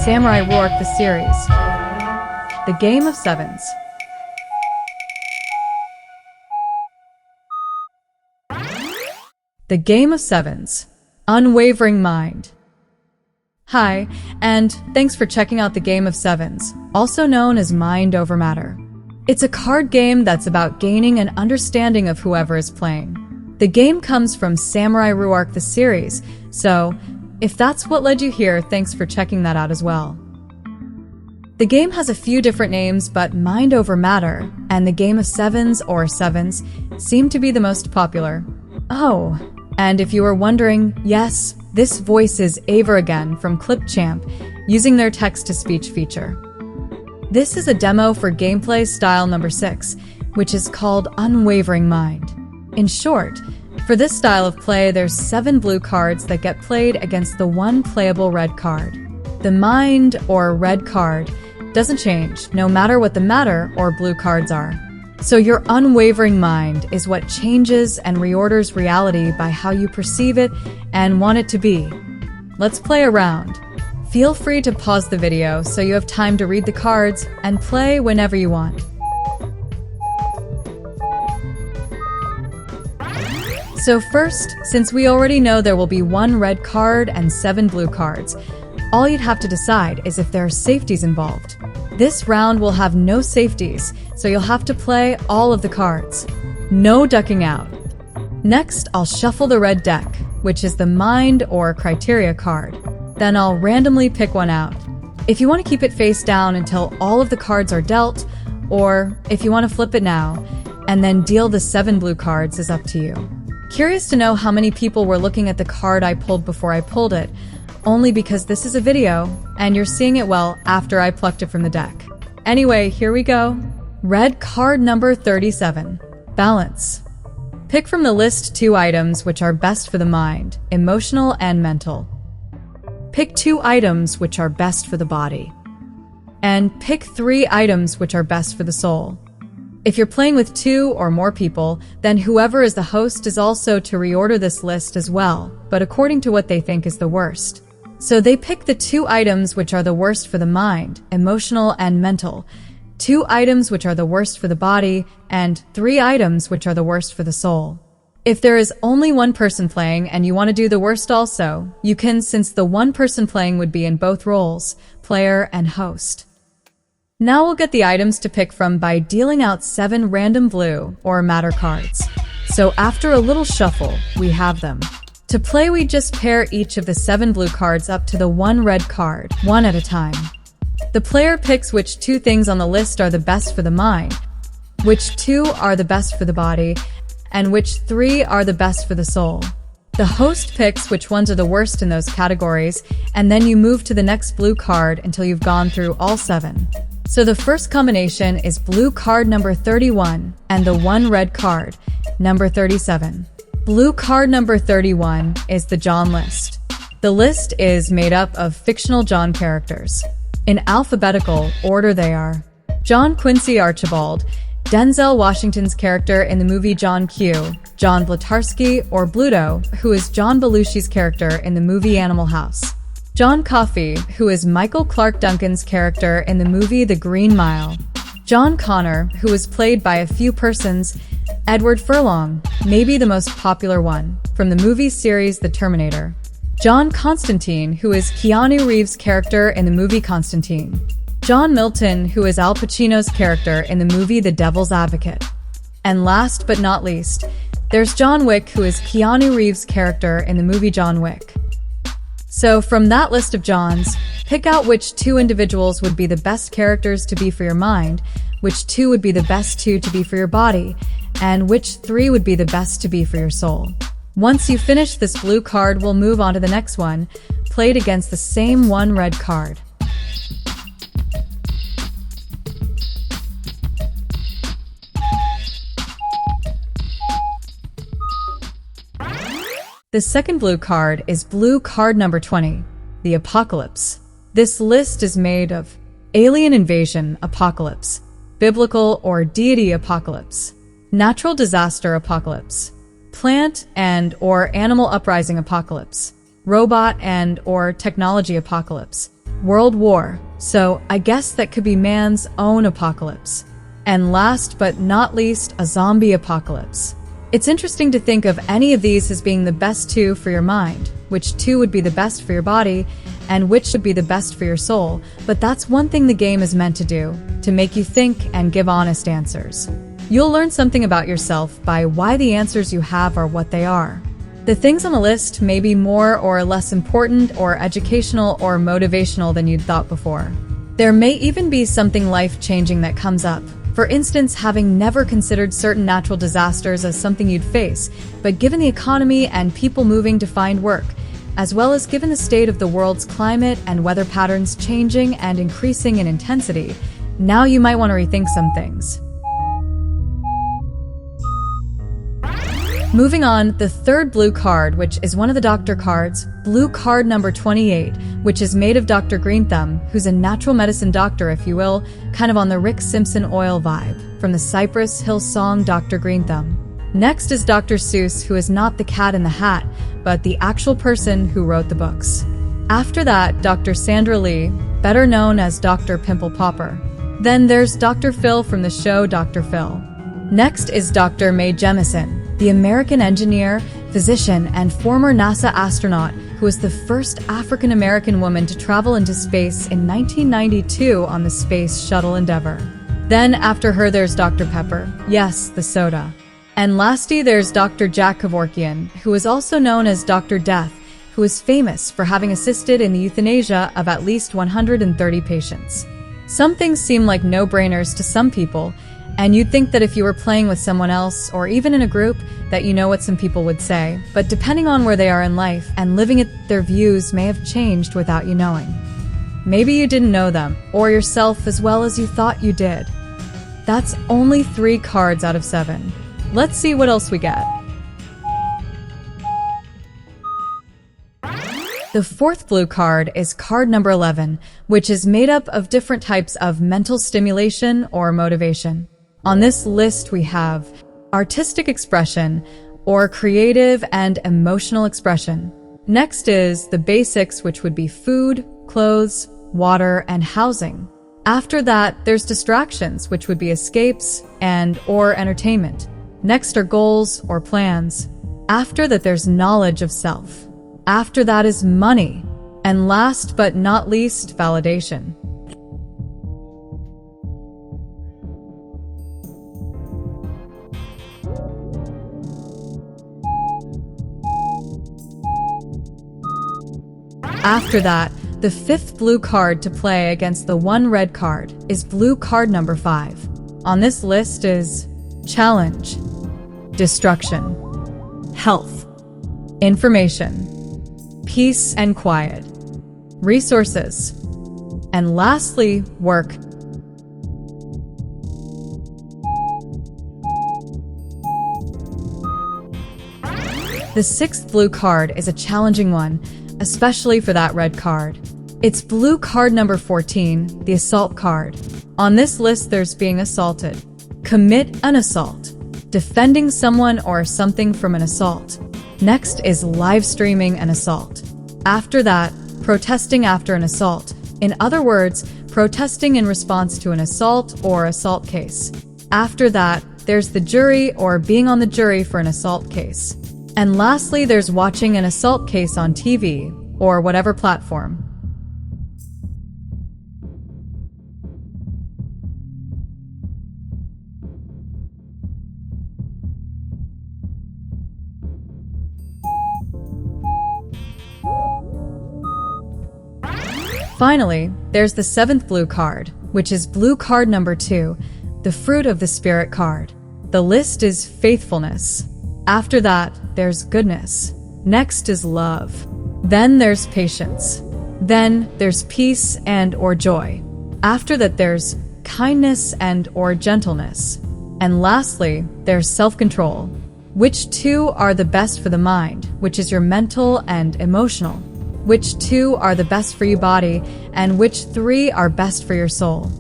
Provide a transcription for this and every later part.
Samurai Ruach The Series. The Game of Sevens. The Game of Sevens. Unwavering Mind. Hi, and thanks for checking out the Game of Sevens, also known as Mind Over Matter. It's a card game that's about gaining an understanding of whoever is playing. The game comes from Samurai Ruach The Series, so if that's what led you here, thanks for checking that out as well. The game has a few different names, but Mind Over Matter and the Game of Sevens or Sevens seem to be the most popular. Oh, and if you were wondering, yes, this voice is Ava again from Clipchamp, using their text-to-speech feature. This is a demo for gameplay style number 6, which is called Unwavering Mind. In short, for this style of play, there's 7 blue cards that get played against the 1 playable red card. The mind or red card doesn't change, no matter what the matter or blue cards are. So your unwavering mind is what changes and reorders reality by how you perceive it and want it to be. Let's play a round. Feel free to pause the video so you have time to read the cards and play whenever you want. So first, since we already know there will be 1 red card and 7 blue cards, all you'd have to decide is if there are safeties involved. This round will have no safeties, so you'll have to play all of the cards. No ducking out. Next, I'll shuffle the red deck, which is the mind or criteria card. Then I'll randomly pick one out. If you want to keep it face down until all of the cards are dealt, or if you want to flip it now, and then deal the 7 blue cards is up to you. Curious to know how many people were looking at the card I pulled before I pulled it, only because this is a video, and you're seeing it well after I plucked it from the deck. Anyway, here we go. Red card number 37. Balance. Pick from the list 2 items which are best for the mind, emotional and mental. Pick 2 items which are best for the body. And pick 3 items which are best for the soul. If you're playing with 2 or more people, then whoever is the host is also to reorder this list as well, but according to what they think is the worst. So they pick the 2 items which are the worst for the mind, emotional and mental, 2 items which are the worst for the body, and 3 items which are the worst for the soul. If there is only 1 person playing and you want to do the worst also, you can, since the 1 person playing would be in both roles, player and host. Now we'll get the items to pick from by dealing out 7 random blue or matter cards. So after a little shuffle, we have them. To play, we just pair each of the 7 blue cards up to the 1 red card, one at a time. The player picks which 2 things on the list are the best for the mind, which 2 are the best for the body, and which 3 are the best for the soul. The host picks which ones are the worst in those categories, and then you move to the next blue card until you've gone through all 7. So the first combination is blue card number 31 and the 1 red card, number 37. Blue card number 31 is the John list. The list is made up of fictional John characters. In alphabetical order they are John Quincy Archibald, Denzel Washington's character in the movie John Q, John Blutarsky or Bluto, who is John Belushi's character in the movie Animal House, John Coffey, who is Michael Clark Duncan's character in the movie The Green Mile, John Connor, who is played by a few persons, Edward Furlong, maybe the most popular one, from the movie series The Terminator, John Constantine, who is Keanu Reeves' character in the movie Constantine, John Milton, who is Al Pacino's character in the movie The Devil's Advocate. And last but not least, there's John Wick, who is Keanu Reeves' character in the movie John Wick. So from that list of Johns, pick out which 2 individuals would be the best characters to be for your mind, which 2 would be the best 2 to be for your body, and which 3 would be the best to be for your soul. Once you finish this blue card, we'll move on to the next one, played against the same 1 red card. The second blue card is blue card number 20, the Apocalypse. This list is made of alien invasion apocalypse, biblical or deity apocalypse, natural disaster apocalypse, plant and or animal uprising apocalypse, robot and or technology apocalypse, World War. So I guess that could be man's own apocalypse. And last but not least, a zombie apocalypse. It's interesting to think of any of these as being the best two for your mind, which two would be the best for your body, and which would be the best for your soul. But that's one thing the game is meant to do, to make you think and give honest answers. You'll learn something about yourself by why the answers you have are what they are. The things on the list may be more or less important or educational or motivational than you'd thought before. There may even be something life-changing that comes up. For instance, having never considered certain natural disasters as something you'd face, but given the economy and people moving to find work, as well as given the state of the world's climate and weather patterns changing and increasing in intensity, now you might want to rethink some things. Moving on, the third blue card, which is one of the doctor cards, blue card number 28, which is made of Dr. Greenthumb, who's a natural medicine doctor, if you will, kind of on the Rick Simpson oil vibe, from the Cypress Hill song Dr. Greenthumb. Next is Dr. Seuss, who is not the cat in the hat, but the actual person who wrote the books. After that, Dr. Sandra Lee, better known as Dr. Pimple Popper. Then there's Dr. Phil from the show Dr. Phil. Next is Dr. Mae Jemison, the American engineer, physician, and former NASA astronaut who was the first African-American woman to travel into space in 1992 on the Space Shuttle Endeavour. Then after her there's Dr. Pepper, yes, the soda. And lastly there's Dr. Jack Kevorkian, who is also known as Dr. Death, who is famous for having assisted in the euthanasia of at least 130 patients. Some things seem like no-brainers to some people, and you'd think that if you were playing with someone else, or even in a group, that you know what some people would say. But depending on where they are in life and living it, their views may have changed without you knowing. Maybe you didn't know them, or yourself as well as you thought you did. That's only 3 cards out of 7. Let's see what else we get. The fourth blue card is card number 11, which is made up of different types of mental stimulation or motivation. On this list we have artistic expression, or creative and emotional expression. Next is the basics, which would be food, clothes, water, and housing. After that, there's distractions, which would be escapes and or entertainment. Next are goals or plans. After that, there's knowledge of self. After that is money. And last but not least, validation. After that, the 5th blue card to play against the 1 red card is blue card number 5. On this list is challenge, destruction, health, information, peace and quiet, resources, and lastly, work. The 6th blue card is a challenging one, especially for that red card. It's blue card number 14, the assault card. On this list, there's being assaulted, commit an assault, defending someone or something from an assault. Next is live streaming an assault. After that, protesting after an assault. In other words, protesting in response to an assault or assault case. After that, there's the jury or being on the jury for an assault case. And lastly, there's watching an assault case on TV or whatever platform. Finally, there's the 7th blue card, which is blue card number 2, the Fruit of the Spirit card. The list is faithfulness. After that, there's goodness. Next is love. Then there's patience. Then there's peace and or joy. After that, there's kindness and or gentleness. And lastly, there's self-control. Which 2 are the best for the mind, which is your mental and emotional? Which 2 are the best for your body, and which 3 are best for your soul?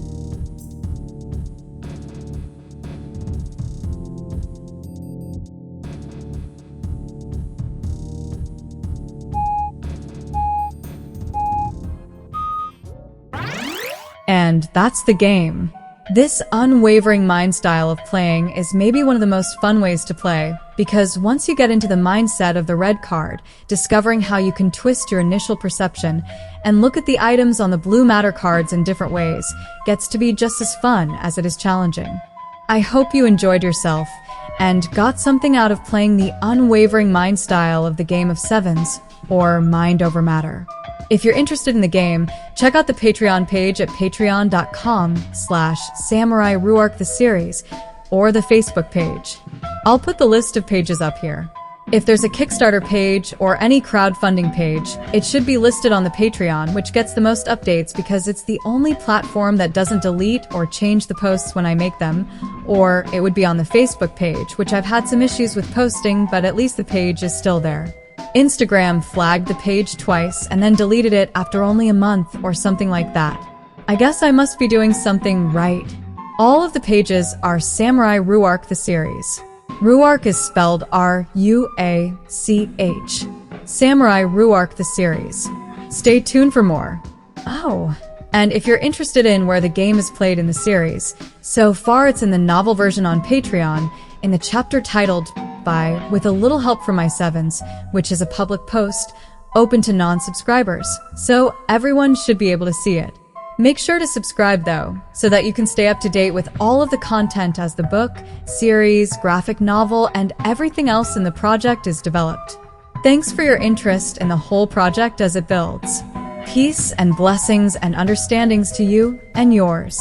And that's the game. This unwavering mind style of playing is maybe one of the most fun ways to play, because once you get into the mindset of the red card, discovering how you can twist your initial perception and look at the items on the blue matter cards in different ways gets to be just as fun as it is challenging. I hope you enjoyed yourself and got something out of playing the unwavering mind style of the game of sevens, or mind over matter. If you're interested in the game, check out the Patreon page at patreon.com/Samurai Ruach The Series or the Facebook page. I'll put the list of pages up here. If there's a Kickstarter page or any crowdfunding page, it should be listed on the Patreon, which gets the most updates because it's the only platform that doesn't delete or change the posts when I make them, or it would be on the Facebook page, which I've had some issues with posting, but at least the page is still there. Instagram flagged the page twice and then deleted it after only a month or something like that. I guess I must be doing something right. All of the pages are Samurai Ruach The Series. Ruach is spelled R-U-A-C-H. Samurai Ruach The Series. Stay tuned for more. Oh, and if you're interested in where the game is played in the series, so far it's in the novel version on Patreon, in the chapter titled By, with a little help from my sevens, which is a public post, open to non-subscribers, so everyone should be able to see it. Make sure to subscribe though, so that you can stay up to date with all of the content as the book, series, graphic novel, and everything else in the project is developed. Thanks for your interest in the whole project as it builds. Peace and blessings and understandings to you and yours.